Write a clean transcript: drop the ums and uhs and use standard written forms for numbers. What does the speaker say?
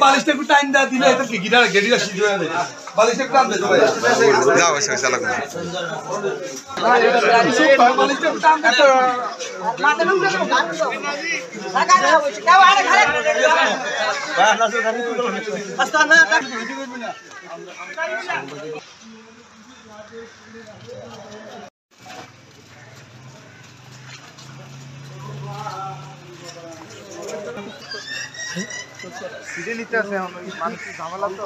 বালিশটা একটু টাইম দেওয়া দিলে এটা কি গিটার গেটিটা সিদ্ধ হয়ে যাবে বালিশটা একটু টান দে ভাই যাও এসে চালাক না বালিশটা একটু টান দে মাথা নুন দাও লাগা দাও দাও আরে খালে বাস না জানি তুই আস্তা না সিডে নিতে আছে এখন মানুষ ঝামেলা তো